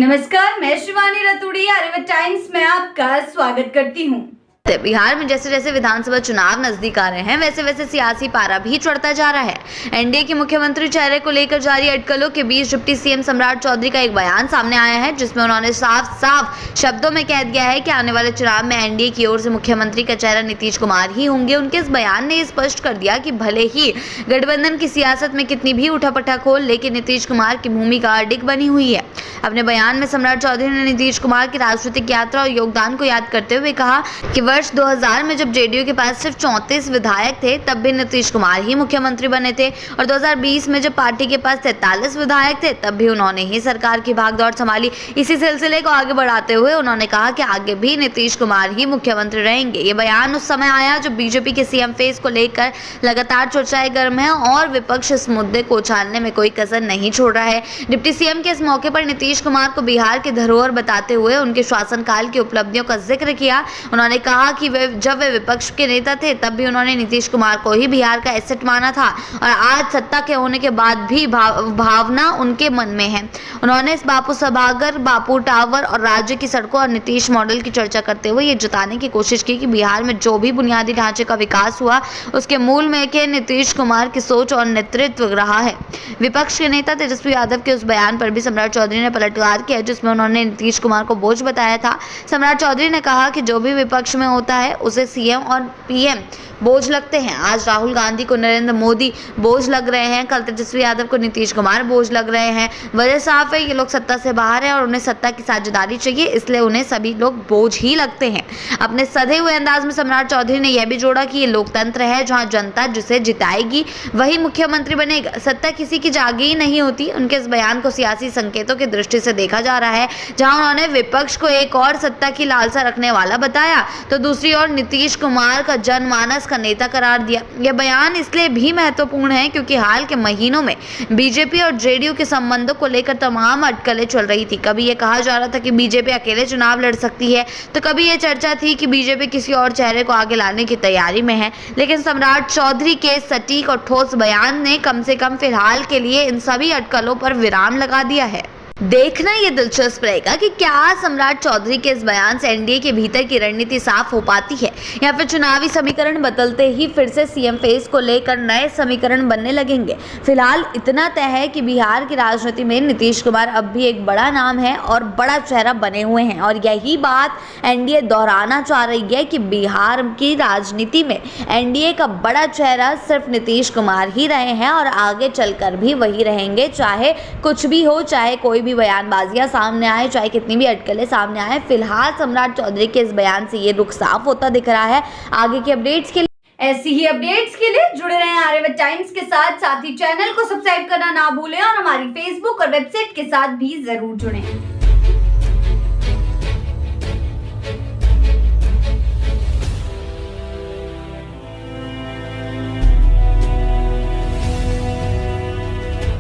नमस्कार, मैं शिवानी रतूड़ी आर्यभट्ट टाइम्स में आपका स्वागत करती हूँ। बिहार में जैसे जैसे विधानसभा चुनाव नजदीक आ रहे हैं वैसे वैसे सियासी पारा भी चढ़ता जा रहा है। एनडीए के मुख्यमंत्री चेहरे को लेकर जारी अटकलों के बीच डिप्टी सीएम सम्राट चौधरी का एक बयान सामने आया है, जिसमें उन्होंने साफ साफ शब्दों में कह दिया है कि आने वाले चुनाव में एनडीए की ओर से मुख्यमंत्री का चेहरा नीतीश कुमार ही होंगे। उनके इस बयान ने स्पष्ट कर दिया कि भले ही गठबंधन की सियासत में कितनी भी उठापटक हो, लेकिन नीतीश कुमार की भूमिका अडिग बनी हुई है। अपने बयान में सम्राट चौधरी ने नीतीश कुमार की राजनीतिक यात्रा और योगदान को याद करते हुए कहा कि वर्ष 2000 में जब जेडीयू के पास सिर्फ 34 विधायक थे, तब भी नीतीश कुमार ही मुख्यमंत्री बने थे, और 2020 में जब पार्टी के पास 43 विधायक थे, तब भी उन्होंने ही सरकार की भागदौड़ संभाली। इसी सिलसिले को आगे बढ़ाते हुए उन्होंने कहा कि आगे भी नीतीश कुमार ही मुख्यमंत्री रहेंगे। ये बयान उस समय आया जब बीजेपी के सीएम फेस को लेकर लगातार चर्चाएं गर्म है और विपक्ष इस मुद्दे को उछालने में कोई कसर नहीं छोड़ रहा है। डिप्टी सीएम के इस मौके पर नीतीश कुमार को बिहार की धरोहर बताते हुए उनके शासनकाल की उपलब्धियों का जिक्र किया। उन्होंने कहा कि जब वे विपक्ष के नेता थे, तब भी उन्होंने नीतीश कुमार को ही बिहार का एसेट माना था, और आज सत्ता के होने के बाद भी भावना उनके मन में है। उन्होंने इस बापू सभागार, बापू टावर और राज्य की सड़कों और नीतीश मॉडल की चर्चा करते हुए ये जताने की कोशिश की कि बिहार में जो भी बुनियादी ढांचे का विकास हुआ, उसके मूल में के नीतीश कुमार की सोच और नेतृत्व रहा है। विपक्ष के नेता तेजस्वी यादव के उस बयान पर भी सम्राट चौधरी ने पलटवार किया, जिसमें उन्होंने नीतीश कुमार को बोझ बताया था। सम्राट चौधरी ने कहा कि जो भी विपक्ष में होता है उसे सीएम और पीएम बोझ लगते हैं। आज राहुल गांधी को नरेंद्र मोदी बोझ लग रहे हैं, कल तेजस्वी यादव को नीतीश कुमार बोझ लग रहे हैं। वजह साफ है, ये लोग सत्ता से बाहर हैं और उन्हें सत्ता की साझेदारी चाहिए, इसलिए उन्हें सभी लोग बोझ ही लगते हैं। अपने सधे हुए अंदाज में सम्राट चौधरी ने यह भी जोड़ा कि ये लोकतंत्र है, जहां जनता जिसे जिताएगी वही मुख्यमंत्री बनेगा। सत्ता किसी की जागी ही नहीं होती। उनके इस बयान को सियासी संकेतों की दृष्टि से देखा जा रहा है, जहां उन्होंने विपक्ष को एक और सत्ता की लालसा रखने वाला बताया, तो दूसरी ओर नीतीश कुमार का जनमानस का नेता करार दिया। यह बयान इसलिए भी महत्वपूर्ण है क्योंकि हाल के महीनों में बीजेपी और जेडीयू के संबंधों को लेकर तमाम अटकलें चल रही थी। कभी यह कहा जा रहा था कि बीजेपी अकेले चुनाव लड़ सकती है, तो कभी यह चर्चा थी कि बीजेपी किसी और चेहरे को आगे लाने की तैयारी में है। लेकिन सम्राट चौधरी के सटीक और ठोस बयान ने कम से कम फिलहाल के लिए इन सभी अटकलों पर विराम लगा दिया है। देखना ये दिलचस्प रहेगा कि क्या सम्राट चौधरी के इस बयान से एनडीए के भीतर की रणनीति साफ हो पाती है, या फिर चुनावी समीकरण बदलते ही फिर से सीएम फेस को लेकर नए समीकरण बनने लगेंगे। फिलहाल इतना तय है कि बिहार की राजनीति में नीतीश कुमार अब भी एक बड़ा नाम है और बड़ा चेहरा बने हुए हैं, और यही बात एनडीए दोहराना चाह रही है कि बिहार की राजनीति में एनडीए का बड़ा चेहरा सिर्फ नीतीश कुमार ही रहे हैं और आगे चलकर भी वही रहेंगे, चाहे कुछ भी हो, चाहे कोई बयानबाजियां सामने आए, चाहे कितनी भी अटकलें सामने आए। फिलहाल सम्राट चौधरी के इस बयान से ये रुख साफ होता दिख रहा है। आगे के अपडेट्स के लिए, ऐसी ही अपडेट्स के लिए जुड़े रहें आर्यभट्ट टाइम्स के साथ ही चैनल को सब्सक्राइब करना ना भूलें और हमारी फेसबुक और वेबसाइट के साथ भी जरूर जुड़ें।